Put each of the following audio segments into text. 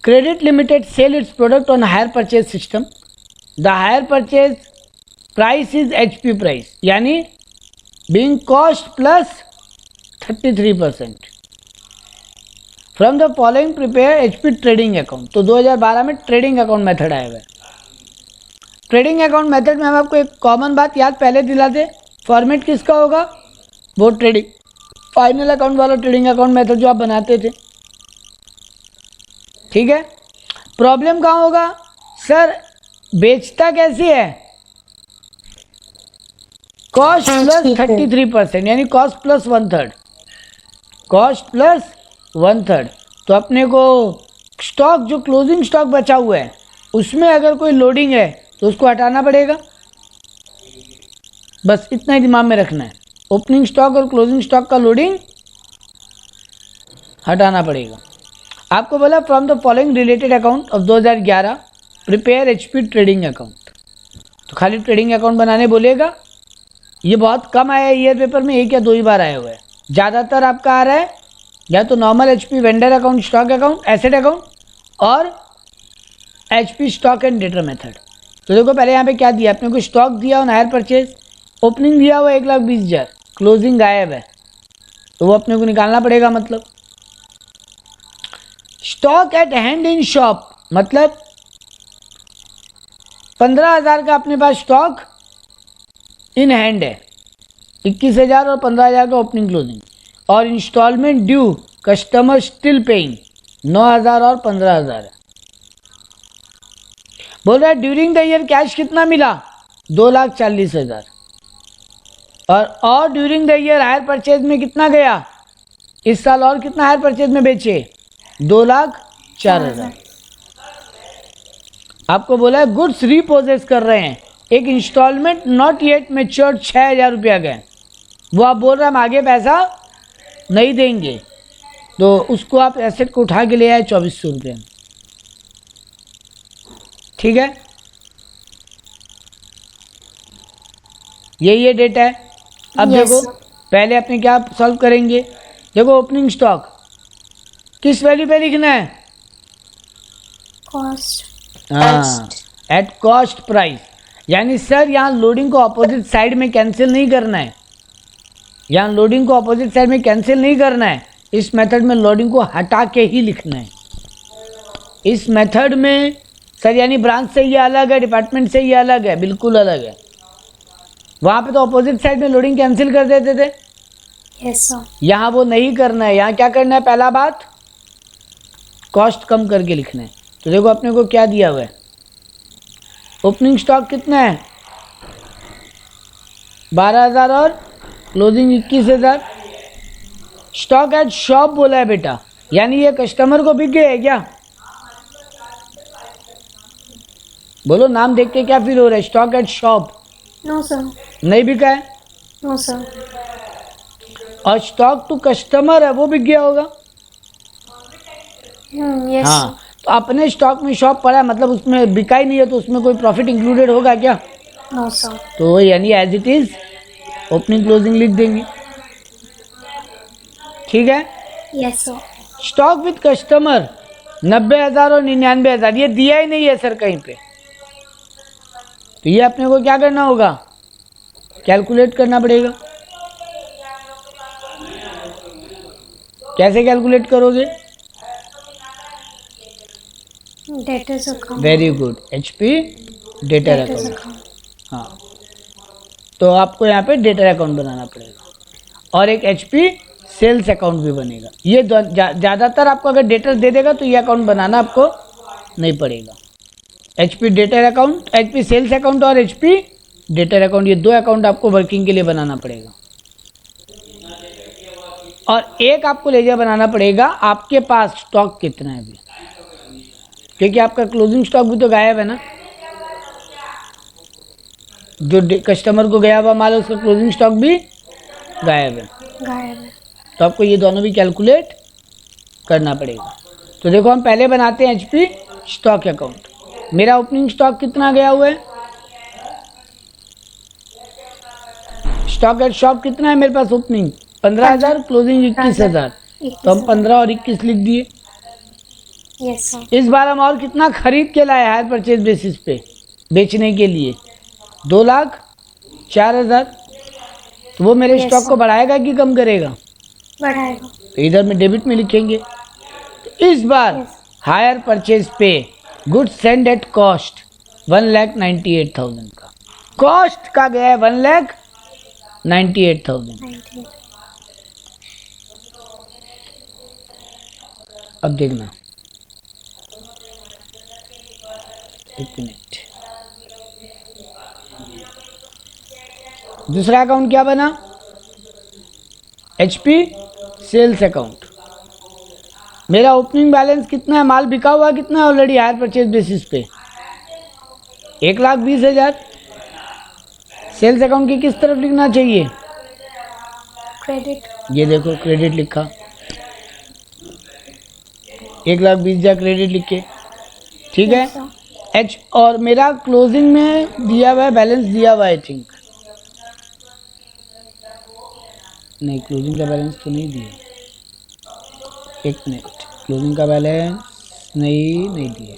Credit Limited sell its product on hire purchase system. The hire purchase price is HP price, यानी being cost plus 33%. From the following prepare HP trading account. तो 2012 में trading account method आया हुआ है. Trading account method में हम आपको एक कॉमन बात याद पहले दिलाते, फॉर्मेट किसका होगा, वो ट्रेडिंग फाइनल अकाउंट वाला ट्रेडिंग अकाउंट मेथड जो आप बनाते थे. ठीक है. प्रॉब्लम कहाँ होगा, सर बेचता कैसे है, कॉस्ट प्लस 33%, यानी कॉस्ट प्लस 1/3, कॉस्ट प्लस 1/3. तो अपने को स्टॉक जो क्लोजिंग स्टॉक बचा हुआ है उसमें अगर कोई लोडिंग है तो उसको हटाना पड़ेगा. बस इतना ही दिमाग में रखना है, ओपनिंग स्टॉक और क्लोजिंग स्टॉक का लोडिंग हटाना पड़ेगा. आपको बोला from the following related account of 2011 prepare HP trading account. तो खाली ट्रेडिंग अकाउंट बनाने बोलेगा. ये बहुत कम आया है ईयर पेपर में, एक या दो ही बार आया हुआ है. ज़्यादातर आपका आ रहा है या तो normal HP vendor account, stock account, asset account और HP stock and debtor method. तो देखो पहले यहाँ पे क्या दिया, अपने को स्टॉक दिया ऑन हायर परचेज, ओपनिंग दिया हुआ 1,20,000, क्लोजिंग गायब है, तो वो अपने को निकालना पड़ेगा. मतलब stock at hand in shop, मतलब 15,000 का अपने पास स्टॉक इन हैंड है, 21,000 और 15,000 का ओपनिंग क्लोजिंग, और instalment due customer still paying 9,000 और 15,000 है. बोल रहा है ड्यूरिंग द ईयर कैश कितना मिला, 2,40,000, और during the year hire purchase में कितना गया, इस साल और कितना हायर परचेज में बेचे, 2,04,000. आपको बोला है गुड्स रीपोजेस कर रहे हैं, एक इंस्टॉलमेंट नॉट येट मैच्योर्ड 6,000 रुपया गए, वो आप बोल रहे हैं हम आगे पैसा नहीं देंगे, तो उसको आप एसेट को उठा के ले आए 2,400 रुपये. ठीक है, ये डेटा है. अब Yes. देखो पहले अपने क्या सॉल्व करेंगे. देखो ओपनिंग स्टॉक किस वैल्यू पे लिखना है, कॉस्ट, हाँ एट कॉस्ट प्राइस. यानी सर यहाँ लोडिंग को अपोजिट साइड में कैंसिल नहीं करना है, यहाँ लोडिंग को अपोजिट साइड में कैंसिल नहीं करना है. इस मेथड में लोडिंग को हटा के ही लिखना है. इस मेथड में सर यानी ब्रांच से ये अलग है, डिपार्टमेंट से ये अलग है, बिल्कुल अलग है. वहाँ पे तो अपोजिट साइड में लोडिंग कैंसिल कर देते थे, यस सर. यहाँ वो नहीं करना है. यहाँ क्या करना है, पहला बात कॉस्ट कम करके लिखना है. तो देखो अपने को क्या दिया हुआ है, ओपनिंग स्टॉक कितना है 12,000 और क्लोजिंग 21,000. स्टॉक एट शॉप बोला है बेटा, यानी ये कस्टमर को बिक गया है क्या, बोलो नाम देख के क्या फील हो रहा है, stock at shop no sir. नहीं बिका है, नो सर. और स्टॉक टू कस्टमर है वो बिक गया होगा. यस. हाँ, तो अपने स्टॉक में शॉप पड़ा है, मतलब उसमें बिका ही नहीं है, तो उसमें कोई प्रॉफिट इंक्लूडेड होगा क्या, नो सर. तो यानी as it is opening closing लिख देंगे. ठीक है. Yes sir. Stock with customer 90,000 और 99,000, ये दिया ही नहीं है सर कहीं पे, तो ये अपने को क्या करना होगा, कैलकुलेट करना पड़ेगा. कैसे कैलकुलेट करोगे, debtors account. Very good, HP debtor account. हाँ, तो आपको यहाँ पे डेटर अकाउंट बनाना पड़ेगा, और एक एचपी सेल्स अकाउंट भी बनेगा. ये ज़्यादातर आपको अगर डेटर दे देगा तो ये अकाउंट बनाना आपको नहीं पड़ेगा. HP debtor account, HP sales account और एचपी डेटर अकाउंट, ये दो अकाउंट आपको वर्किंग के लिए बनाना पड़ेगा. और एक आपको लेजर बनाना पड़ेगा आपके पास स्टॉक कितना है अभी, क्योंकि आपका क्लोजिंग स्टॉक भी तो गायब है ना, जो कस्टमर को गया हुआ माल है उसका क्लोजिंग स्टॉक भी गायब है. तो आपको ये दोनों भी कैलकुलेट करना पड़ेगा. तो देखो हम पहले बनाते हैं एचपी स्टॉक अकाउंट. मेरा ओपनिंग स्टॉक कितना गया हुआ है, स्टॉक एट शॉप कितना है मेरे पास, ओपनिंग 15,000, क्लोजिंग 21,000, तो हम 15 और 21 लिख दिए. Yes, sir. इस बार हम और कितना खरीद के लाए हायर परचेज बेसिस पे बेचने के लिए? 2,04,000। तो वो मेरे Yes, स्टॉक sir. को बढ़ाएगा कि कम करेगा? बढ़ाएगा. तो इधर में डेबिट में लिखेंगे। तो इस बार Yes. हायर परचेज पे गुड्स सेंड एट कॉस्ट 1,98,000 का कॉस्ट का गया है 1,98,000। 98. अब देखना, एक मिनट। दूसरा अकाउंट क्या बना? HP sales account. मेरा ओपनिंग बैलेंस कितना है? माल बिका हुआ कितना है ऑलरेडी हायर परचेज बेसिस पे? 1,20,000। सेल्स अकाउंट की किस तरफ लिखना चाहिए? Credit. ये देखो क्रेडिट लिखा, 1,20,000 क्रेडिट लिखे, ठीक है। Yes, sir. एच और मेरा क्लोजिंग में दिया हुआ है, बैलेंस दिया हुआ है आई थिंक। नहीं, क्लोजिंग का बैलेंस तो नहीं दिया। एक मिनट, क्लोजिंग का बैलेंस नहीं दिया।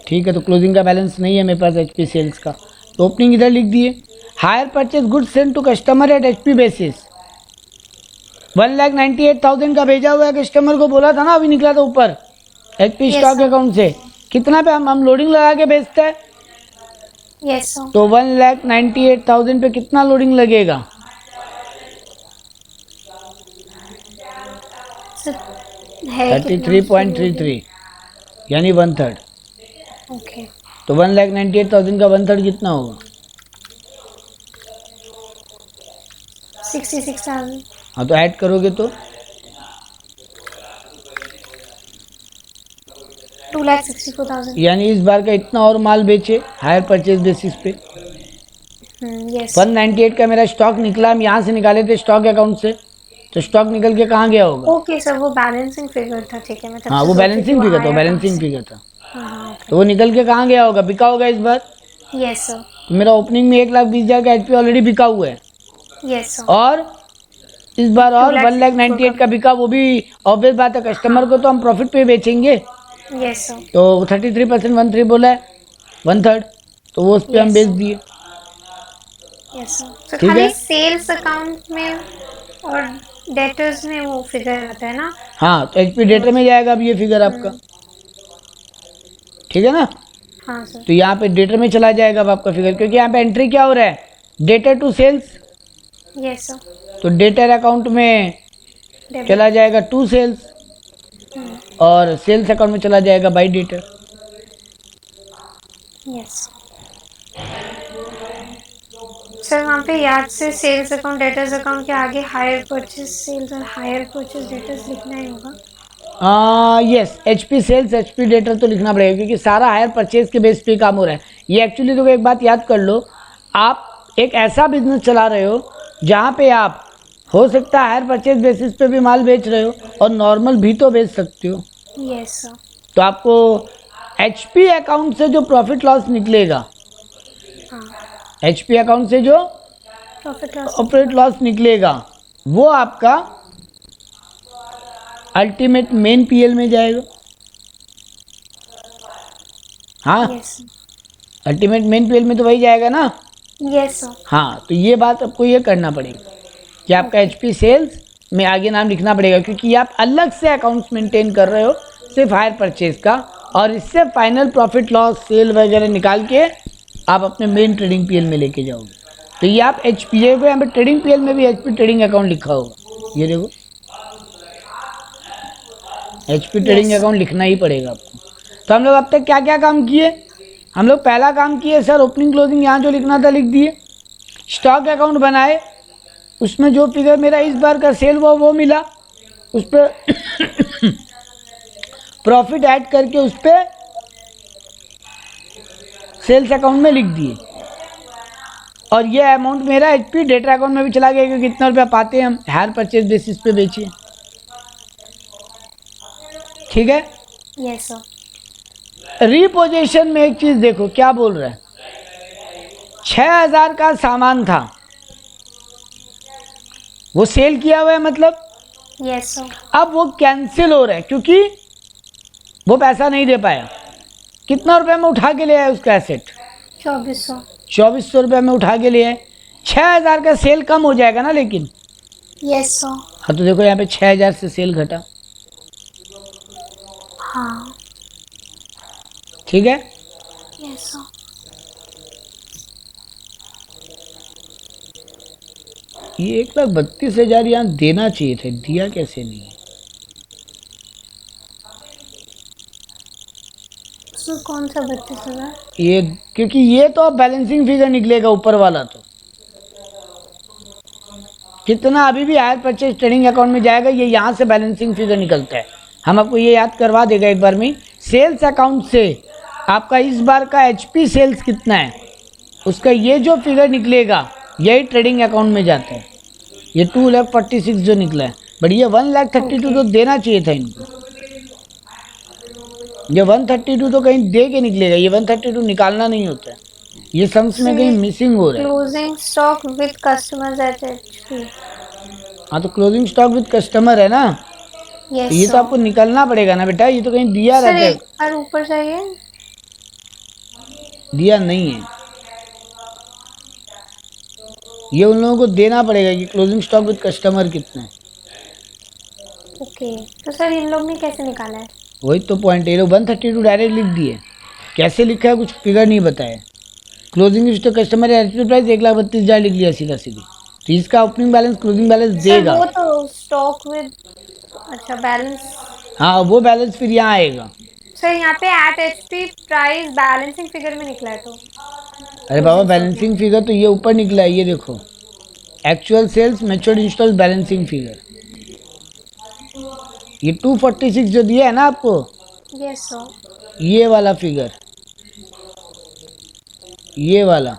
ठीक है, तो क्लोजिंग का बैलेंस नहीं है मेरे पास HP सेल्स का, तो ओपनिंग इधर लिख दिए। Hire purchase good send to customer at HP basis 1,98,000 का भेजा हुआ है कस्टमर को, बोला था ना, अभी निकला था ऊपर HP Yes, stock sir. Account से। कितना पे हम लोडिंग लगा के बेचते हैं? Yes, sir. तो 1,98,000 पे कितना लोडिंग लगेगा? So, है 33.33 यानी 1/3। Okay. तो 1,98,000 का 1/3 कितना होगा? 66,000. हाँ, तो ऐड करोगे तो 2,64,000. यानी इस बार का इतना और माल बेचे हायर परचेज बेसिस पे। Yes. 198 का मेरा स्टॉक निकला, हम यहाँ से निकाले थे स्टॉक अकाउंट से, तो स्टॉक निकल के कहाँ गया होगा? ओके सर, वो बैलेंसिंग फिगर था, ठीक है। मैं तब हाँ, से वो सोच रही बैलेंसिंग थी फिगर था, वो बैलेंसिंग आया फिगर था। कहाँ से। हाँ, तो वो निकल के कहाँ गया होगा? बिका होगा इस बार। यस सर, तो मेरा ओपनिंग में 1,20,000 का HP ऑलरेडी बिका हुआ है, यस सर, और इस बार और 2,64,000 1,98,000 का बिका। वो भी ऑब्वियस बात है, कस्टमर को तो हम प्रॉफिट पे बेचेंगे। यस सर, तो 33% 13 बोला है, 1/3, तो वो उस पर हम Yes, बेच sir. दिए। Yes sir. तो ठीक खाली है। सेल्स अकाउंट में और डेटर्स में वो फिगर आता है ना? हाँ, तो HP डेटर में जाएगा अब ये फिगर आपका, ठीक है ना। हाँ सर, तो यहाँ पे डेटर में चला जाएगा अब आपका फिगर, क्योंकि यहाँ पे एंट्री क्या हो रहा है? Debtor to sales. Yes sir, तो डेटर अकाउंट में डेबिट, चला जाएगा टू सेल्स, और सेल्स अकाउंट में चला जाएगा बाई डेटर। Yes sir. वहाँ पे याद से सेल्स अकाउंट डेटर्स अकाउंट के आगे हायर परचेज सेल्स और हायर परचेज डेटर्स लिखना ही होगा। Yes, HP sales HP debtor तो लिखना पड़ेगा, क्योंकि सारा हायर परचेज के बेस पे काम हो रहा है। ये एक्चुअली तो एक बात याद कर लो, आप एक ऐसा बिजनेस चला रहे हो जहाँ पे आप हो सकता है हायर परचेज बेसिस पे भी माल बेच रहे हो, और नॉर्मल भी तो बेच सकते हो। यस सर, तो आपको HP अकाउंट से जो प्रॉफिट लॉस निकलेगा, हाँ, HP अकाउंट से जो प्रॉफिट लॉस, ऑपरेट लॉस निकलेगा, वो आपका अल्टीमेट मेन PL में जाएगा। हाँ, यस अल्टीमेट मेन PL में तो वही जाएगा ना। यस सर, हाँ, तो ये बात आपको ये करना पड़ेगा कि आपका HP सेल्स में आगे नाम लिखना पड़ेगा, क्योंकि आप अलग से अकाउंट्स मेंटेन कर रहे हो सिर्फ हायर परचेज का, और इससे फाइनल प्रॉफिट लॉस सेल वगैरह निकाल के आप अपने मेन ट्रेडिंग PL में लेके जाओगे। तो ये आप HP पे, यहाँ पे ट्रेडिंग PL में भी HP ट्रेडिंग अकाउंट लिखा होगा, ये देखो HP ट्रेडिंग अकाउंट लिखना ही पड़ेगा आपको। तो हम लोग अब तक क्या क्या काम किए? हम लोग पहला काम किए सर, ओपनिंग क्लोजिंग यहाँ जो लिखना था लिख दिए। स्टॉक अकाउंट बनाए, उसमें जो फिगर मेरा इस बार का सेल हुआ वो मिला, उस पर प्रॉफिट ऐड करके उस पर सेल्स अकाउंट में लिख दिए, और ये अमाउंट मेरा HP डेटर अकाउंट में भी चला गया, क्योंकि कितना रुपया पाते हैं हम हायर परचेज बेसिस पे बेचिए। ठीक है। यस सर, रिपोजिशन में एक चीज देखो क्या बोल रहा है, 6,000 का सामान था, वो सेल किया हुआ है, मतलब यस सर, अब वो कैंसिल हो रहा है, क्योंकि वो पैसा नहीं दे पाया। कितना रुपए में उठा के ले आया उसका एसेट? 2400। 2400 रुपये में उठा के ले आए। 6000 का सेल कम हो जाएगा ना लेकिन। Yes sir. हाँ तो देखो यहाँ पे 6000 से सेल घटा। हाँ ठीक है। Yes sir. ये 1,32,000 यहाँ देना चाहिए था, दिया कैसे नहीं? सर कौन सा 32,000? ये क्योंकि ये तो अब बैलेंसिंग फिगर निकलेगा ऊपर वाला। तो कितना अभी भी हायर परचेज ट्रेडिंग अकाउंट में जाएगा, ये यहाँ से बैलेंसिंग फिगर निकलता है। हम आपको ये याद करवा देगा एक बार में। सेल्स अकाउंट से आपका इस बार का एचपी सेल्स कितना है, उसका ये जो फिगर निकलेगा यही ट्रेडिंग अकाउंट में जाता है। ये 2,46,000 जो निकला है, बट ये 1,32,000 तो देना चाहिए था इनको। ये 132 तो कहीं दे के निकलेगा, ये 132 निकालना नहीं होता है। ये सम्स में कहीं मिसिंग हो रहा है। Closing stock with customers eight HP. हाँ तो क्लोजिंग स्टॉक विद कस्टमर है ना। यस ये तो आपको निकलना पड़ेगा ना बेटा, ये तो कहीं दिया रहता है। और ऊपर चाहिए, दिया नहीं है। ये उन लोगों को देना पड़ेगा कि क्लोजिंग स्टॉक विद कस्टमर कितना है। ओके तो सर इन लोग ने कैसे निकाला है? वही तो पॉइंट है, 132 डायरेक्ट लिख दिए। कैसे लिखा है कुछ फिगर नहीं बताया। Closing stock customer HP price 1,32,000 लिख लिया सीधा सीधी। तो इसका ओपनिंग बैलेंस क्लोजिंग बैलेंस देगा। वो तो स्टॉक विद, अच्छा बैलेंस, हाँ वो बैलेंस फिर यहाँ आएगा। सर यहाँ पे at HP price balancing figure में निकला है। तो अरे बाबा बैलेंसिंग फिगर तो ये ऊपर निकला है, ये देखो actual sales matured install balancing figure. ये 246 जो दिया है ना आपको, यस सर, ये वाला फिगर, ये वाला,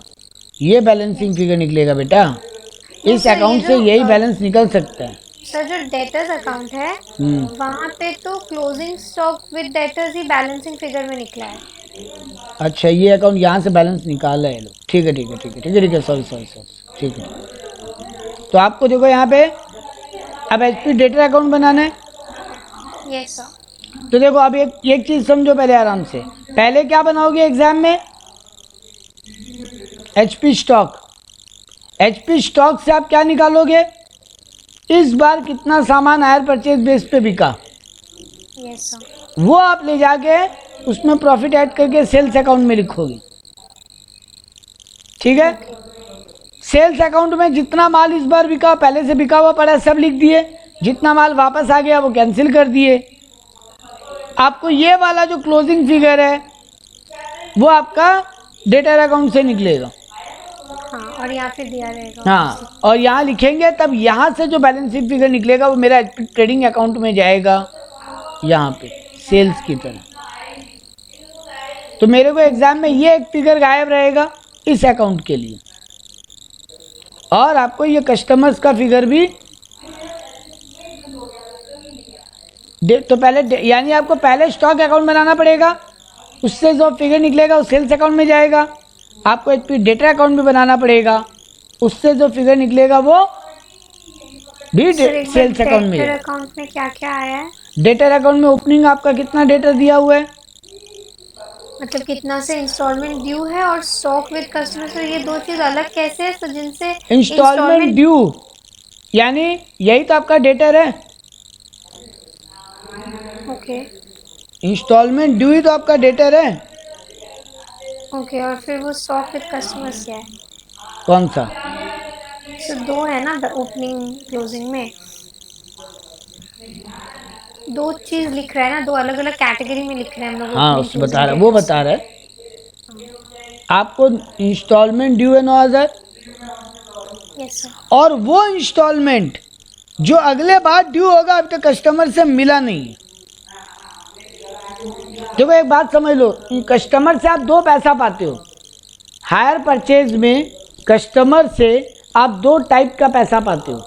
ये बैलेंसिंग फिगर निकलेगा बेटा। इस अकाउंट से यही बैलेंस निकल सकता है। सर जो डेटर्स अकाउंट है वहाँ पे तो closing stock with debtors he balancing figure में निकला है। अच्छा ये अकाउंट यहाँ से बैलेंस निकाला है लोग। ठीक है ठीक है ठीक है ठीक है ठीक है, सॉरी सॉरी सॉरी, ठीक है। तो आपको देखो यहाँ पे अब एचपी डेटर अकाउंट बनाना है। Yes sir. तो देखो अब एक चीज समझो पहले आराम से। पहले क्या बनाओगे एग्जाम में? HP stock. एचपी स्टॉक से आप क्या निकालोगे? इस बार कितना सामान हायर परचेज बेस पे बिका, यस सर। वो आप ले जाके उसमें प्रॉफिट ऐड करके सेल्स अकाउंट में लिखोगे। ठीक है। सेल्स अकाउंट में जितना माल इस बार बिका, पहले से बिका हुआ पड़ा सब लिख दिए। जितना माल वापस आ गया वो कैंसिल कर दिए। आपको ये वाला जो क्लोजिंग फिगर है वो आपका डेटर अकाउंट से निकलेगा। हाँ और यहाँ पे दिया रहेगा। हाँ और यहाँ लिखेंगे, तब यहाँ से जो बैलेंस शीट फिगर निकलेगा वो मेरा ट्रेडिंग अकाउंट में जाएगा, यहाँ पे सेल्स की तरह। तो मेरे को एग्जाम में ये एक फिगर गायब रहेगा इस अकाउंट के लिए, और आपको ये कस्टमर्स का फिगर भी तो पहले यानी आपको पहले स्टॉक अकाउंट बनाना पड़ेगा, उससे जो फिगर निकलेगा वो सेल्स अकाउंट में जाएगा। आपको एचपी डेटा अकाउंट भी बनाना पड़ेगा, उससे जो फिगर निकलेगा वो भी सेल्स अकाउंट में जाएगा। अकाउंट में क्या क्या आया है? डेटर अकाउंट में ओपनिंग आपका कितना डेटर दिया हुआ है, मतलब कितना से इंस्टॉलमेंट ड्यू है, और स्टॉक विद कस्टमर से ये दो चीज अलग कैसे है? तो जिनसे इंस्टॉलमेंट ड्यू यानी यही तो आपका डेटर है। ओके इंस्टॉलमेंट ड्यू ही तो आपका डेटर है। ओके और फिर वो स्टॉक विद कस्टमर्स क्या है? कौन सा? तो दो है ना ओपनिंग क्लोजिंग में, दो चीज लिख रहा है ना, दो अलग अलग कैटेगरी में लिख रहे हैं हम लोग। हाँ उससे बता रहा है, वो बता रहा है आपको। इंस्टॉलमेंट ड्यू है 9,000, यस सर। और वो इंस्टॉलमेंट जो अगले बार ड्यू होगा अभी तक कस्टमर से मिला नहीं है। देखो एक बात समझ लो, कस्टमर से आप दो पैसा पाते हो। हायर परचेज में कस्टमर से आप दो टाइप का पैसा पाते हो।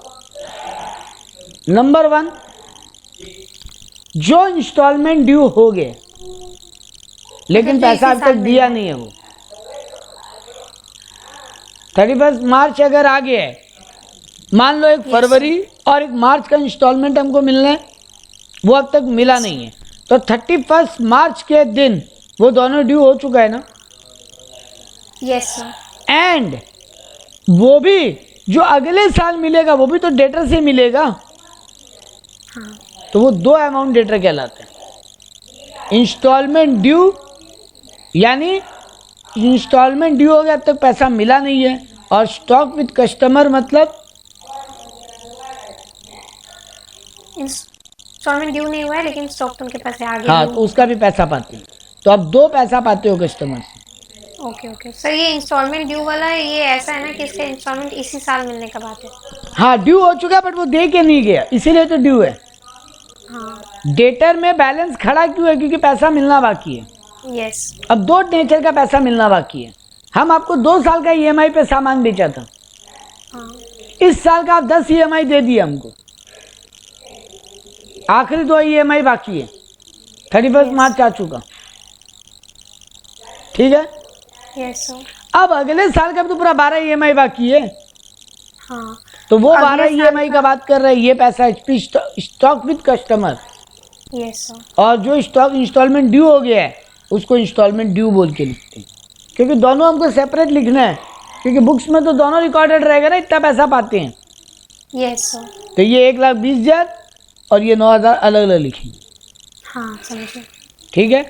नंबर 1, जो इंस्टॉलमेंट ड्यू हो गए लेकिन पैसा अब तक दिया नहीं है, वो 31 मार्च अगर आ गया है, मान लो एक फरवरी और एक मार्च का इंस्टॉलमेंट हमको मिलना है, वो अब तक मिला नहीं है, तो 31 मार्च के दिन वो दोनों ड्यू हो चुका है ना। Yes sir. एंड वो भी जो अगले साल मिलेगा वो भी तो डेटर से मिलेगा। हाँ। तो वो दो अमाउंट डेटर कहलाते हैं। इंस्टॉलमेंट ड्यू यानी इंस्टॉलमेंट ड्यू हो गया, अब तक पैसा मिला नहीं है। और स्टॉक विद कस्टमर मतलब इंस्टॉलमेंट ड्यू नहीं हुआ है लेकिन स्टॉक तो उनके पास है आगे। हाँ, तो उसका भी पैसा पाते हैं। तो अब दो पैसा पाते हो कस्टमर से। ओके ओके सर, ये इंस्टॉलमेंट ड्यू वाला है, ये ऐसा है ना कि इसका इंस्टॉलमेंट इसी साल मिलने का बात है। हाँ, ड्यू हो चुका है बट वो दे के नहीं गया, इसीलिए तो ड्यू है। हाँ। डेटर में बैलेंस खड़ा क्यों है? क्योंकि पैसा मिलना बाकी है। यस। अब दो नेचर का पैसा मिलना बाकी है। हम आपको 2 साल का ईएमआई पे सामान बेचा था। हाँ। इस साल का आप 10 ईएमआई दे दिए हमको, आखिरी 2 ईएमआई बाकी है। 31 मार्च आ चुका, ठीक है। Yes sir. अब अगले साल का भी तो पूरा 12 ईएमआई बाकी है। हाँ। तो वो अगले 12 साल ईएमआई का बात कर रहे हैं। ये पैसा HP stock with customer, yes sir. और जो स्टॉक इंस्टॉलमेंट ड्यू हो गया है उसको इंस्टॉलमेंट ड्यू बोल के लिखते हैं, क्योंकि दोनों हमको सेपरेट लिखना है। क्योंकि बुक्स में तो दोनों रिकॉर्डेड रहेगा ना, इतना पैसा पाते हैं। Yes sir. तो ये 1,20,000 और ये 9,000 अलग अलग लिखेंगे। हाँ समझे। ठीक है।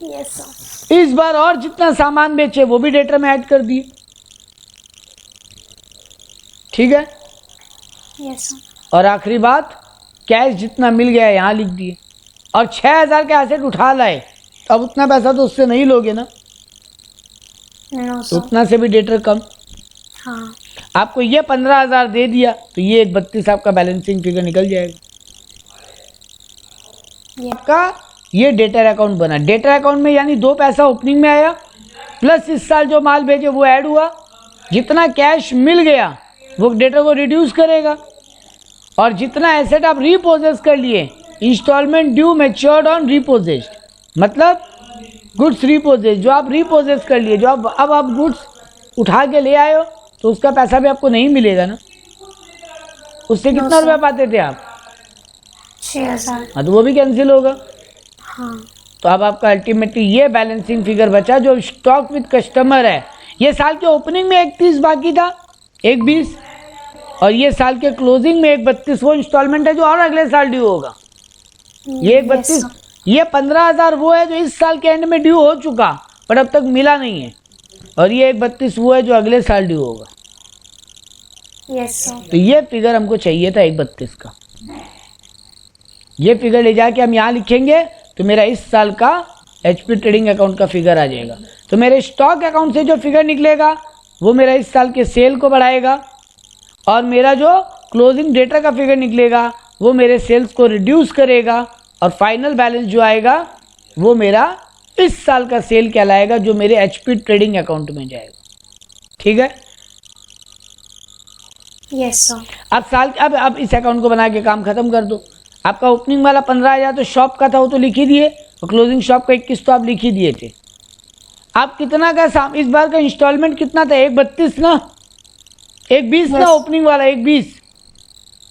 Yes sir. इस बार और जितना सामान बेचे वो भी डेटर में ऐड कर दिए। ठीक है। Yes sir. और आखिरी बात, कैश जितना मिल गया है यहाँ लिख दिए। और 6,000 का एसेट उठा लाए, अब उतना पैसा तो उससे नहीं लोगे ना, नो तो सर। उतना से भी डेटर कम। हाँ। आपको ये 15,000 दे दिया तो ये 31 आपका बैलेंसिंग फिगर निकल जाएगा। ये आपका ये डेटर अकाउंट बना। डेटर अकाउंट में यानी 2 पैसा ओपनिंग में आया, प्लस इस साल जो माल भेजे वो ऐड हुआ। जितना कैश मिल गया वो डेटर को रिड्यूस करेगा, और जितना एसेट आप रीपोजेस कर लिए, इंस्टॉलमेंट ड्यू मैच्योर्ड ऑन रीपोजेस्ड, मतलब गुड्स रीपोजेस, जो आप रीपोजेस कर लिए, जो अब आप गुड्स उठा के ले आए हो, तो उसका पैसा भी आपको नहीं मिलेगा ना। उससे कितना रुपया पाते थे आप? 6,000। हाँ, तो वो भी कैंसिल होगा। हाँ। तो अब आपका अल्टीमेटली ये बैलेंसिंग फिगर बचा जो स्टॉक विद कस्टमर है। ये साल के ओपनिंग में 31 बाकी था, 1,20, और ये साल के क्लोजिंग में 1,32 वो इंस्टॉलमेंट है जो और अगले साल ड्यू होगा। ये 1,32, ये 15,000 वो है जो इस साल के एंड में ड्यू हो चुका बट अब तक मिला नहीं है, और ये 1,32 वो है जो अगले साल ड्यू होगा। Yes sir. तो ये फिगर हमको चाहिए था 1,32 का। ये फिगर ले जाके हम यहाँ लिखेंगे तो मेरा इस साल का एचपी ट्रेडिंग अकाउंट का फिगर आ जाएगा। तो मेरे स्टॉक अकाउंट से जो फिगर निकलेगा वो मेरा इस साल के सेल को बढ़ाएगा, और मेरा जो क्लोजिंग डेटा का फिगर निकलेगा वो मेरे सेल्स को रिड्यूस करेगा, और फाइनल बैलेंस जो आएगा वो मेरा इस साल का सेल कहलाएगा जो मेरे एचपी ट्रेडिंग अकाउंट में जाएगा। ठीक है। Yes sir. अब इस अकाउंट को बना के काम खत्म कर दो। आपका ओपनिंग वाला 15,000 तो शॉप का था, वो तो लिख ही दिए, और क्लोजिंग शॉप का 21 तो आप लिख ही दिए थे। आप कितना का इस बार का इंस्टॉलमेंट कितना था? 1,32 ना, 1,20 ना ओपनिंग वाला, 1,20।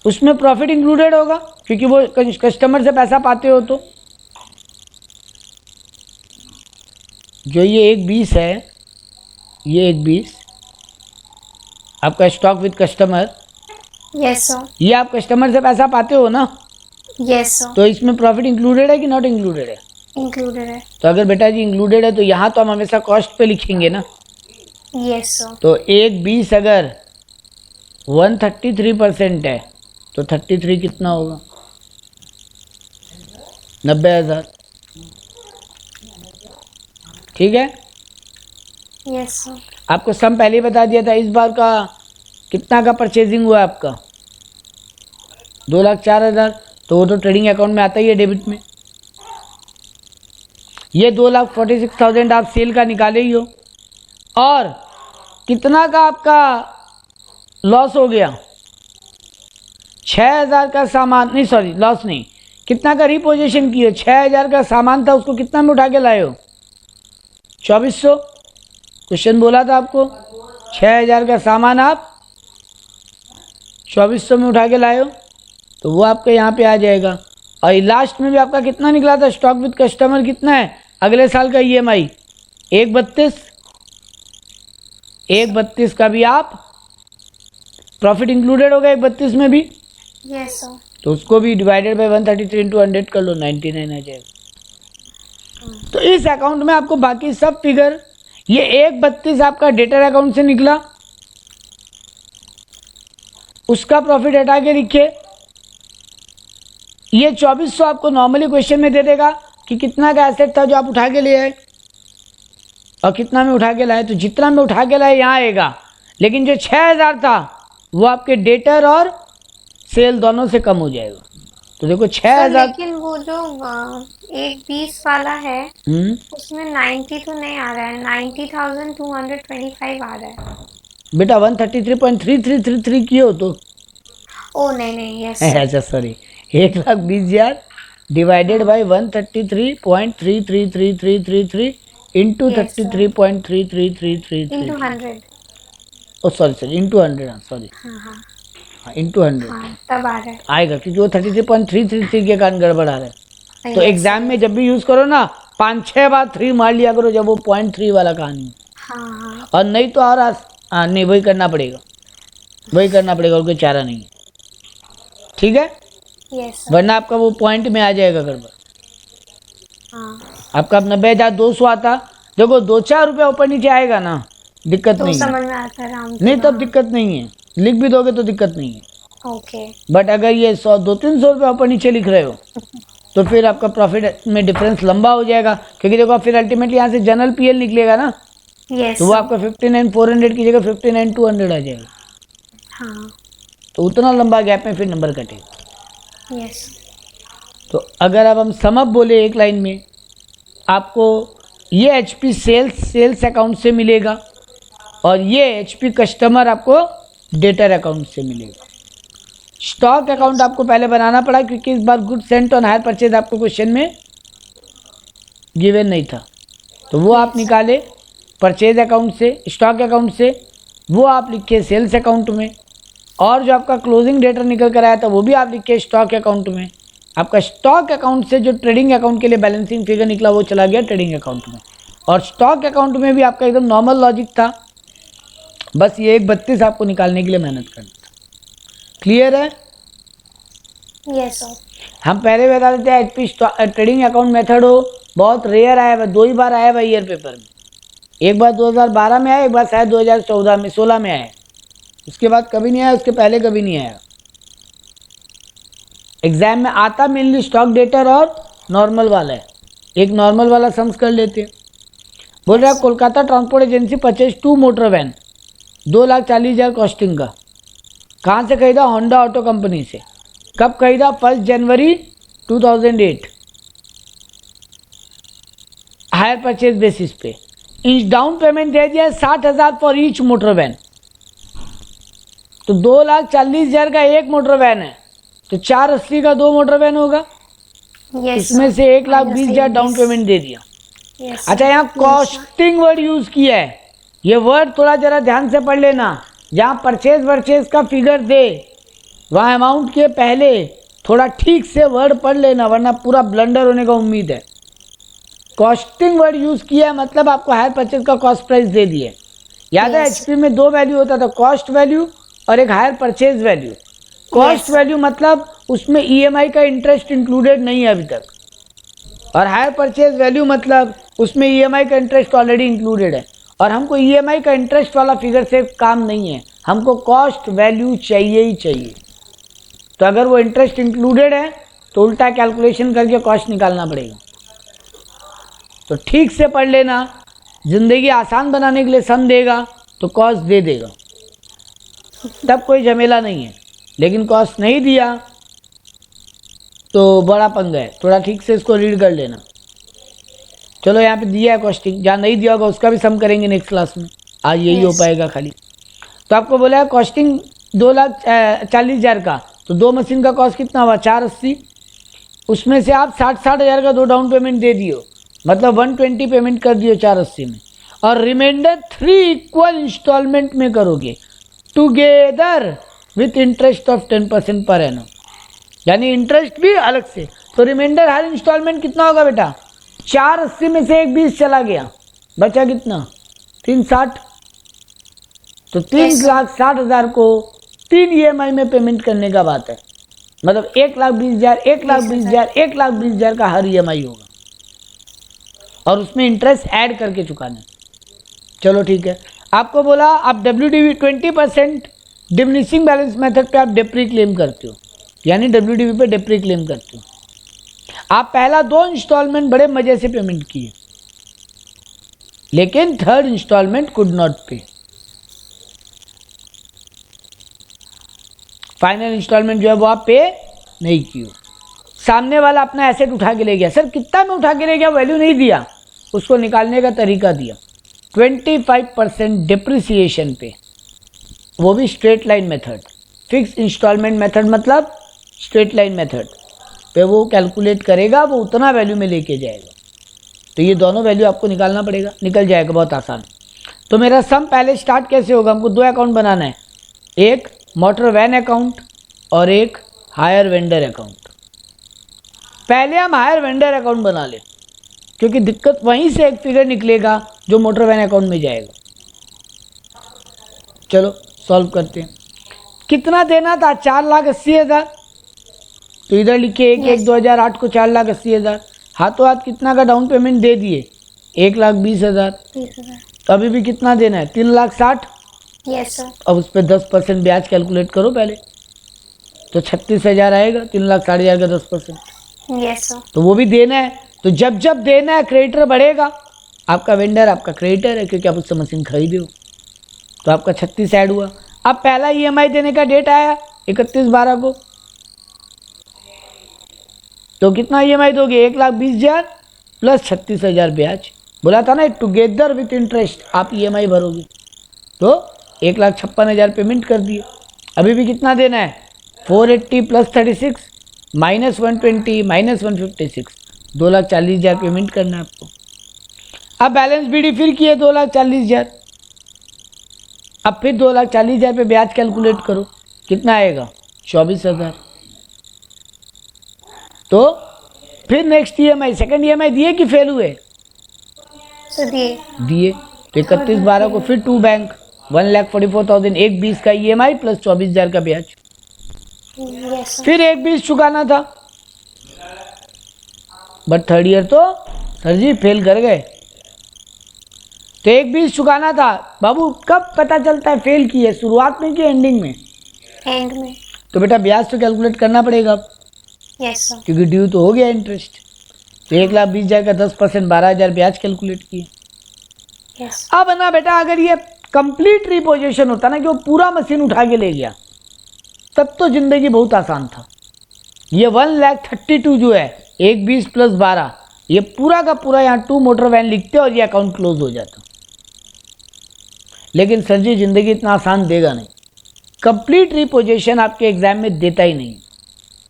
उसमें प्रॉफिट इंक्लूडेड होगा क्योंकि वो कस्टमर से पैसा पाते हो। तो जो ये 1,20 है, ये 1,20 आपका stock with customer, yes sir. ये आप कस्टमर से पैसा पाते हो ना, यस सर। तो इसमें प्रॉफिट इंक्लूडेड है कि नॉट इंक्लूडेड है? इंक्लूडेड है। तो अगर बेटा जी इंक्लूडेड है तो यहाँ तो हम हमेशा कॉस्ट पे लिखेंगे ना। Yes sir. तो 1,20 अगर 133% है तो 33 कितना होगा? 90,000। ठीक है। Yes sir. आपको सम पहले ही बता दिया था। इस बार का कितना का परचेजिंग हुआ आपका? 2,04,000। तो वो तो ट्रेडिंग अकाउंट में आता ही है डेबिट में। ये 2,46,000 आप सेल का निकाले ही हो। और कितना का आपका लॉस हो गया? 6,000 का सामान, नहीं सॉरी लॉस नहीं, कितना का रिपोजिशन किए? 6,000 का सामान था, उसको कितना में उठा के लाए हो? 2,400। क्वेश्चन बोला था आपको 6,000 का सामान आप 2,400 में उठा के लाए हो, तो वो आपके यहाँ पे आ जाएगा और लास्ट में भी आपका कितना निकला था स्टॉक विद कस्टमर कितना है अगले साल का EMI 132 का भी आप प्रॉफिट इंक्लूडेड होगा 132 में भी, यस सर। तो उसको भी डिवाइडेड बाय 133 इंटू 100 कर लो 99 आ जाएगा। तो इस अकाउंट में आपको बाकी सब फिगर ये 132 आपका डेटर अकाउंट से निकला, उसका प्रॉफिट हटा के लिखिए। ये 2400 आपको नॉर्मली क्वेश्चन में दे देगा कि कितना का एसेट था जो आप उठा के ले आए और कितना में उठा के लाए, तो जितना में उठा के लाए यहाँ आएगा, लेकिन जो 6000 था वो आपके डेटर और सेल दोनों से कम हो जाएगा। तो देखो 6000, लेकिन वो जो 120 वाला है उसमें 90 तो नहीं आ रहा है, 90,225 आ रहा है बेटा 133.3333 किए हो तो ओ नहीं यस अच्छा sorry 1,20,000 divided by 133.333333 into 33.3333 into 100 oh sorry into 100 sorry हाँ इंटू 100 तब आ रहा है आएगा क्योंकि वो 33.333 के कारण गड़बड़ आ रहा है। तो एग्जाम में जब भी यूज करो ना 5-6 बार 3 मार लिया करो जब वो 0.3 वाला कहानी है। हाँ और नहीं तो और नहीं वही करना पड़ेगा और कोई चारा नहीं है, ठीक है। यस वरना आपका वो पॉइंट में आ जाएगा गड़बड़। हाँ आपका अब 90,200 आता, देखो 2-4 रुपया ऊपर नीचे आएगा ना दिक्कत तो नहीं है, समझ में आता है आराम से। नहीं तब दिक्कत नहीं है, लिख भी दोगे तो दिक्कत नहीं है। ओके बट अगर ये 100-200-300 रुपया ऊपर नीचे लिख रहे हो तो फिर आपका प्रॉफिट में डिफरेंस लंबा हो जाएगा, क्योंकि देखो फिर अल्टीमेटली यहाँ से जनरल PL निकलेगा ना, यस तो वो आपका 59,400 की जगह 59,200 आ जाएगा। हाँ तो उतना लंबा गैप में फिर नंबर कटेगा। यस तो अगर अब हम सम अप बोले एक लाइन में, आपको ये HP सेल्स अकाउंट से मिलेगा और ये HP कस्टमर आपको डेटर अकाउंट से मिलेगा। स्टॉक अकाउंट आपको पहले बनाना पड़ा क्योंकि इस बार good sent on hire purchase आपको क्वेश्चन में गिवन नहीं था, तो वो आप निकाले परचेज अकाउंट से, स्टॉक अकाउंट से, वो आप लिखे सेल्स अकाउंट में, और जो आपका क्लोजिंग डेटर निकल कर आया था वो भी आप लिखे स्टॉक अकाउंट में। आपका स्टॉक अकाउंट से जो ट्रेडिंग अकाउंट के लिए बैलेंसिंग फिगर निकला वो चला गया ट्रेडिंग अकाउंट में, और स्टॉक अकाउंट में भी आपका एकदम नॉर्मल लॉजिक था, बस ये 132 आपको निकालने के लिए मेहनत करना था। क्लियर है? Yes sir. हम पहले बता देते हैं HP ट्रेडिंग अकाउंट मेथड हो बहुत रेयर आया हुआ, 2 ही बार आया हुआ ईयर पेपर में, एक बार 2012 में आया, एक बार शायद 2016 में आया, उसके बाद कभी नहीं आया, उसके पहले कभी नहीं आया। एग्जाम में आता मेनली स्टॉक डेटर और नॉर्मल वाला है। एक नॉर्मल वाला सम्स कर लेते हैं। बोल रहा है Kolkata transport agency purchase 2 motor van 2,40,000 costing का। कहाँ से खरीदा? होंडा ऑटो कंपनी से। कब खरीदा? 1 जनवरी 2008 हायर परचेज बेसिस पे। इंच डाउन पेमेंट दे दिया 60,000 फॉर ईच मोटर वैन, तो 2,40,000 का एक मोटर वैन है, तो 480 का 2 मोटर वैन होगा। इसमें से 1,20,000 डाउन पेमेंट दे दिया। अच्छा, यहाँ कॉस्टिंग वर्ड यूज किया है, ये वर्ड थोड़ा जरा ध्यान से पढ़ लेना। जहाँ परचेज वर्चेज का फिगर दे वहाँ अमाउंट के पहले थोड़ा ठीक से वर्ड पढ़ लेना, वरना पूरा ब्लंडर होने का उम्मीद है। कॉस्टिंग वर्ड यूज किया है मतलब आपको हायर परचेज का कॉस्ट प्राइस दे दिए। याद है HP में 2 वैल्यू होता था, कॉस्ट वैल्यू और एक hire purchase value. Cost value मतलब उसमें EMI का इंटरेस्ट इंक्लूडेड नहीं है अभी तक, और हायर परचेज वैल्यू मतलब उसमें EMI का इंटरेस्ट ऑलरेडी इंक्लूडेड है। और हमको EMI का इंटरेस्ट वाला फिगर से काम नहीं है, हमको कॉस्ट वैल्यू चाहिए ही चाहिए। तो अगर वो इंटरेस्ट इंक्लूडेड है तो उल्टा कैलकुलेशन करके कॉस्ट निकालना पड़ेगा। तो ठीक से पढ़ लेना, जिंदगी आसान बनाने के लिए सम देगा तो कॉस्ट दे देगा, तब कोई झमेला नहीं है। लेकिन कॉस्ट नहीं दिया तो बड़ा पंगा है, थोड़ा ठीक से इसको रीड कर लेना। चलो यहाँ पे दिया है कॉस्टिंग, जहाँ नहीं दिया होगा उसका भी सम करेंगे नेक्स्ट क्लास में, आज यही हो पाएगा खाली। तो आपको बोला है कॉस्टिंग 2,40,000 का, तो 2 मशीन का कॉस्ट कितना हुआ? 480। उसमें से आप 60,000 का 2 डाउन पेमेंट दे दियो, मतलब 120 पेमेंट कर दियो 480 में, और रिमाइंडर 3 इक्वल इंस्टॉलमेंट में करोगे together with interest of 10% per annum. यानी इंटरेस्ट भी अलग से तो रिमाइंडर हर इंस्टॉलमेंट कितना होगा बेटा? 480 में से 120 चला गया, बचा कितना? 360। तो 3,60,000 को 3 EMI में पेमेंट करने का बात है, मतलब 1,20,000 1,20,000 1,20,000 का हर EMI होगा और उसमें इंटरेस्ट ऐड करके चुकाना। चलो ठीक है, आपको बोला आप WDV 20% डिमिनिशिंग बैलेंस मेथड पे आप डेप्री क्लेम करते हो, यानी WDV पे डेप्री क्लेम करते हो। आप पहला 2 इंस्टॉलमेंट बड़े मजे से पेमेंट किए, लेकिन 3rd इंस्टॉलमेंट कुड नॉट पे। फाइनल इंस्टॉलमेंट जो है वो आप पे नहीं किए। सामने वाला अपना एसेट उठा के ले गया, सर कितना में उठा के ले गया? वैल्यू नहीं दिया, उसको निकालने का तरीका दिया। 25% डिप्रिसिएशन पे, वो भी straight line method. Fix instalment method मतलब स्ट्रेट लाइन मेथड पे वो कैलकुलेट करेगा, वो उतना वैल्यू में लेके जाएगा। तो ये दोनों वैल्यू आपको निकालना पड़ेगा, निकल जाएगा, बहुत आसान। तो मेरा सम पहले स्टार्ट कैसे होगा? हमको 2 अकाउंट बनाना है, एक मोटर वैन अकाउंट और एक हायर वेंडर अकाउंट। पहले हम हायर वेंडर अकाउंट बना लें, क्योंकि दिक्कत वहीं से एक फिगर निकलेगा जो मोटर वैन अकाउंट में जाएगा। चलो सॉल्व करते हैं। कितना देना था? 4,80,000। तो इधर लिखिए 1/1/2008 को 4,80,000। हाथों हाथ कितना का डाउन पेमेंट दे दिए? 1,20,000। तो अभी भी कितना देना है? 3,60,000। Yes sir. अब उस पर 10% ब्याज कैलकुलेट करो पहले, तो 36,000 आएगा। 3,60,000 का 10%। Yes sir. तो वो भी देना है। तो जब जब देना है क्रेडिटर बढ़ेगा। आपका वेंडर आपका क्रेडिटर है, क्योंकि आप उससे मशीन खरीदे हो। तो आपका 36 ऐड हुआ। अब पहला EMI देने का डेट आया 31/12 को। तो कितना EMI दोगे? 1,20,000 प्लस 36,000 ब्याज। बोला था ना टुगेदर विथ इंटरेस्ट आप EMI भरोगे। तो 1,56,000 पेमेंट कर दिए। अभी भी कितना देना है? 480 प्लस 36 माइनस 120 माइनस 156, 2,40,000 पेमेंट करना है आपको। अब बैलेंस BD फिर किए 2,40,000। अब फिर 2,40,000 पे ब्याज कैलकुलेट करो, कितना आएगा? 24,000। तो फिर नेक्स्ट EMI, सेकंड EMI दिए कि फेल हुए? दिए। तो 31/12 को फिर 2 बैंक 1,44,000, 1,20 का EMI प्लस 24,000 का ब्याज। फिर 1,20 चुकाना था, बट 3rd ईयर तो सर जी फेल कर गए। तो 1,20 चुकाना था। बाबू कब पता चलता है फेल की है? शुरुआत में कि एंडिंग में? एंड में। तो बेटा ब्याज तो कैलकुलेट करना पड़ेगा अब। Yes sir. क्योंकि ड्यू तो हो गया इंटरेस्ट। तो 1,20,000 का 10% 12,000 ब्याज कैलकुलेट किए। यस। अब ना बेटा अगर ये कंप्लीट रिपोजिशन होता ना कि वो पूरा मशीन उठा के ले गया, तब तो जिंदगी बहुत आसान था। ये 1,32,000 जो है 1,20 प्लस 12, ये पूरा का पूरा यहाँ 2 मोटर वैन लिखते और ये अकाउंट क्लोज हो जाता। लेकिन सर जी जिंदगी इतना आसान देगा नहीं। कंप्लीट रिपोजिशन आपके एग्जाम में देता ही नहीं।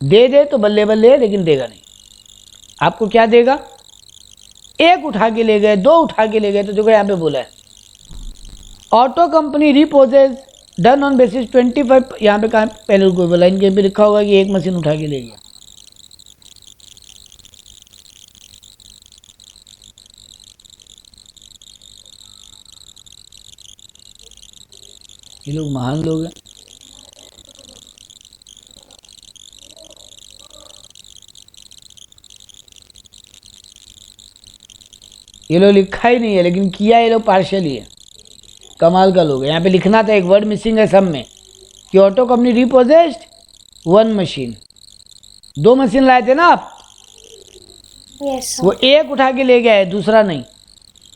दे तो बल्ले बल्ले, लेकिन देगा नहीं। आपको क्या देगा? 1 उठा के ले गए, 2 उठा के ले गए। तो देखो यहाँ पे बोला है auto company रिपोजेज done on basis 25। यहाँ पे कहा पहले कोई बोला, इनके भी लिखा होगा कि 1 मशीन उठा के ले गया। ये लोग महान लोग हैं। ये लोग लिखा ही नहीं है, लेकिन किया ये लोग पार्शियली है। कमाल का लोग है। यहाँ पे लिखना था, एक वर्ड मिसिंग है सब में, कि ऑटो कंपनी रिपोजेस्ड 1 मशीन। 2 मशीन लाए थे ना आप। Yes sir. वो 1 उठा के ले गया है, दूसरा नहीं।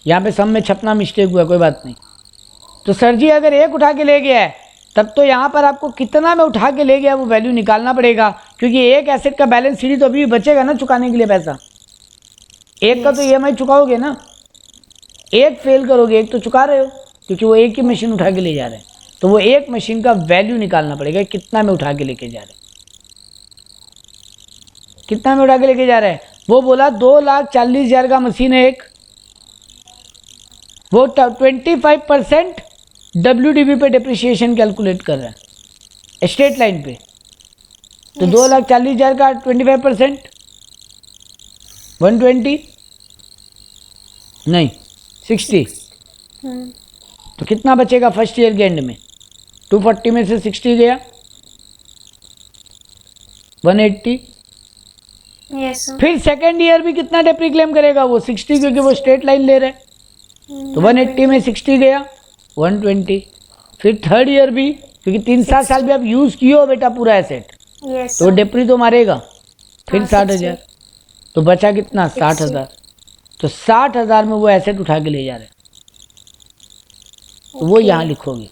यहाँ पे सब में छपना मिस्टेक हुआ, कोई बात नहीं। तो सर जी अगर 1 उठा के ले गया है, तब तो यहाँ पर आपको कितना में उठा के ले गया वो वैल्यू निकालना पड़ेगा, क्योंकि एक एसेट का बैलेंस सीडी तो अभी भी बचेगा ना चुकाने के लिए पैसा। एक का तो EMI चुकाओगे ना, एक फेल करोगे, एक तो चुका रहे हो, क्योंकि वो एक ही मशीन उठा के ले जा रहे हैं। तो वो 1 मशीन का वैल्यू निकालना पड़ेगा, कितना में उठा के लेके जा रहे हैं, कितना में उठा के लेके जा रहे हैं। वो बोला 2,40,000 का मशीन है एक, वो 25% WDV पे डिप्रिसिएशन कैलकुलेट कर रहा है स्ट्रेट लाइन पे। तो 2,40,000 का 25%, 120 नहीं 60, तो कितना बचेगा फर्स्ट ईयर के एंड में? 240 में से 60 गया 180। Yes sir. फिर सेकेंड ईयर भी कितना डेप्री क्लेम करेगा वो? 60, क्योंकि वो स्ट्रेट लाइन ले रहे हैं, तो 180 में 60 गया 120। फिर थर्ड ईयर भी, क्योंकि 3-7 साल भी आप यूज किए हो बेटा पूरा एसेट, यस तो डेप्री तो मारेगा। फिर हाँ, 60,000, तो बचा कितना? 60,000। तो 60,000 में वो एसेट उठा के ले जा रहे हैं, तो वो यहाँ लिखोगे।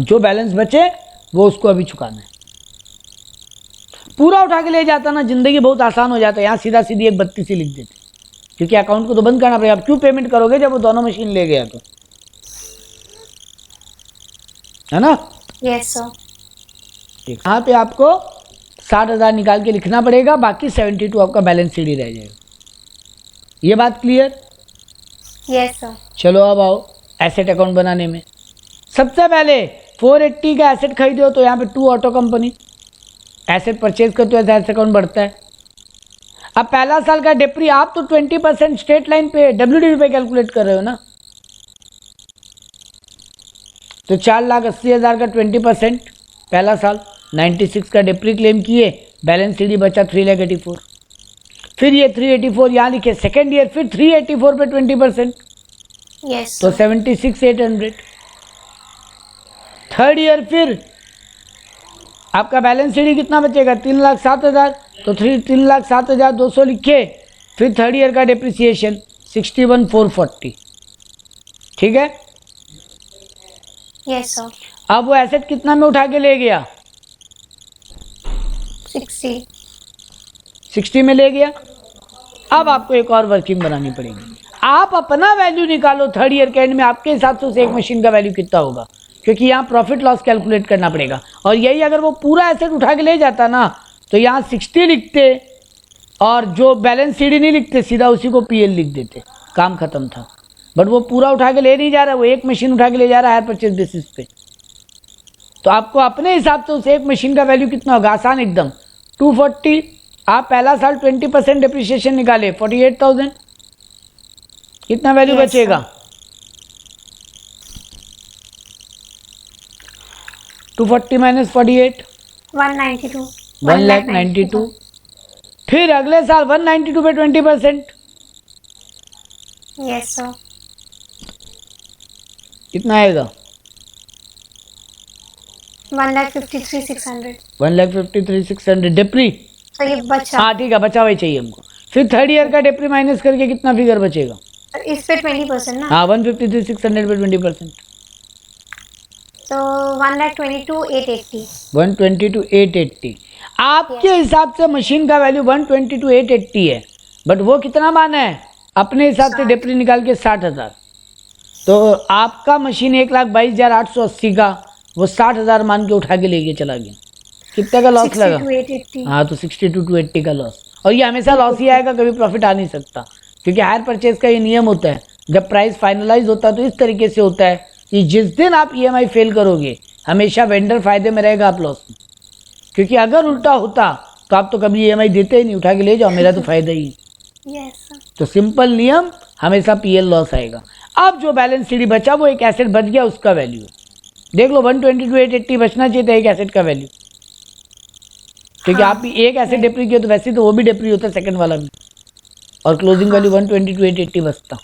जो बैलेंस बचे वो उसको अभी चुकाना है। पूरा उठा के ले जाता ना, जिंदगी बहुत आसान हो जाता है। यहाँ सीधा सीधी 132 ही लिख देते, क्योंकि अकाउंट को तो बंद करना पड़ेगा। आप क्यों पेमेंट करोगे जब वो दोनों मशीन ले गया तो, है ना? Yes sir. यहाँ पे आपको 60,000 निकाल के लिखना पड़ेगा, बाकी 72 आपका बैलेंस शीट ही रह जाएगा। ये बात क्लियर? Yes sir. चलो अब आओ एसेट अकाउंट बनाने में। सबसे पहले 480 का एसेट खरीदो तो यहाँ पे 2 ऑटो कंपनी एसेट परचेज करते हो, एसेट अकाउंट बढ़ता है। अब पहला साल का डेप्री आप तो 20% स्ट्रेट लाइन पे WDV पे कैलकुलेट कर रहे हो ना, तो 4,80,000 का 20% पहला साल 96 का डेप्री क्लेम किए, बैलेंस शीट बचा 3,84,000। फिर ये 384 यहाँ लिखे सेकेंड ईयर, फिर 384 पे 20%, यस तो 76,800। थर्ड ईयर फिर आपका बैलेंस शीट कितना बचेगा? 3,07,000, तो 3,07,200 लिखे। फिर थर्ड ईयर का डिप्रिसिएशन 61,440, ठीक है? Yes sir. अब वो एसेट कितना में उठा के ले गया? 60 में ले गया। अब आपको एक और वर्किंग बनानी पड़ेगी। आप अपना वैल्यू निकालो थर्ड ईयर के एंड में, आपके हिसाब से उस एक मशीन का वैल्यू कितना होगा, क्योंकि यहाँ प्रॉफिट लॉस कैलकुलेट करना पड़ेगा। और यही अगर वो पूरा एसेट उठा के ले जाता ना, तो यहाँ 60 लिखते और जो बैलेंस शीट नहीं लिखते, सीधा उसी को PL लिख देते, काम खत्म था। बट वो पूरा उठा के ले नहीं जा रहा, वो एक मशीन उठा के ले जा रहा है हायर परचेज बेसिस पे। तो आपको अपने हिसाब से उस एक मशीन का वैल्यू कितना होगा? आसान एकदम, 240। आप पहला साल 20% डिप्रिसिएशन निकाले, 48,000। कितना वैल्यू बचेगा? 240 माइनस 48, 192। 1,92,000। फिर अगले साल 192 पे 20%, यस सर। कितना आएगा? 1,53,600। 1,53,600 डेप्री। तो ये बचा। हाँ ठीक है, बचा हुआ ही चाहिए हमको। फिर थर्ड ईयर का डेप्री माइनस करके कितना फिगर बचेगा? इस पे 20% ना, हाँ 153,600 पे 20%, तो 1,22,880। 122,880। आपके हिसाब से मशीन का वैल्यू 122,880 है, बट वो कितना माना है? अपने हिसाब से डेप्री निकाल के 60,000। तो आपका मशीन 1,22,880 का वो 60,000 मान के उठा के लेके चला गया। कितने का लॉस लगा? 62,880। हाँ, तो 62,280 का लॉस। और ये हमेशा लॉस ही आएगा, कभी प्रॉफिट आ नहीं सकता, क्योंकि हायर परचेज का ये नियम होता है। जब प्राइस फाइनलाइज होता है तो इस तरीके से होता है कि जिस दिन आप EMI फेल करोगे, हमेशा वेंडर फायदे में रहेगा, आप लॉस में। क्योंकि अगर उल्टा होता तो आप तो कभी EMI देते ही नहीं, उठा के ले जाओ, मेरा तो फायदा ही। Yes sir. तो सिंपल नियम, हमेशा PL लॉस आएगा। अब जो बैलेंस शीट बचा वो एक एसेट बच गया, उसका वैल्यू देख लो 122,880 बचना चाहिए था एक एसेट का वैल्यू, क्योंकि आप भी एक एसेट डेप्री किया तो वैसे तो वो भी डेप्री होता सेकंड वाला भी, और क्लोजिंग वैल्यू 122,880 बचता।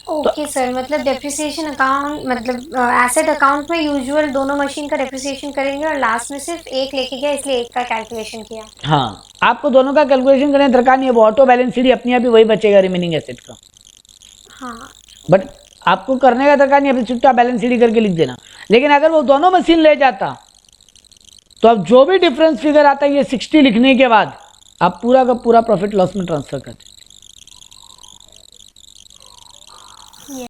ओके सर, मतलब डेप्रिसिएशन अकाउंट, मतलब एसेट अकाउंट में यूजुअल दोनों मशीन का डेप्रिसिएशन करेंगे और लास्ट में सिर्फ एक लेके गया, इसलिए एक का कैलकुलेशन किया। हाँ, आपको दोनों का कैलकुलेशन करने दरकार नहीं है, वो ऑटो बैलेंस शीट अपनी आप ही वही बचेगा रिमेनिंग एसेट का। हाँ, बट आपको करने का दरकार नहीं है, सिर्फ आप बैलेंस शीट करके लिख देना। लेकिन अगर वो दोनों मशीन ले जाता तो अब जो भी डिफरेंस फिगर आता है ये 60 लिखने के बाद आप पूरा का पूरा प्रॉफिट लॉस में ट्रांसफर करते।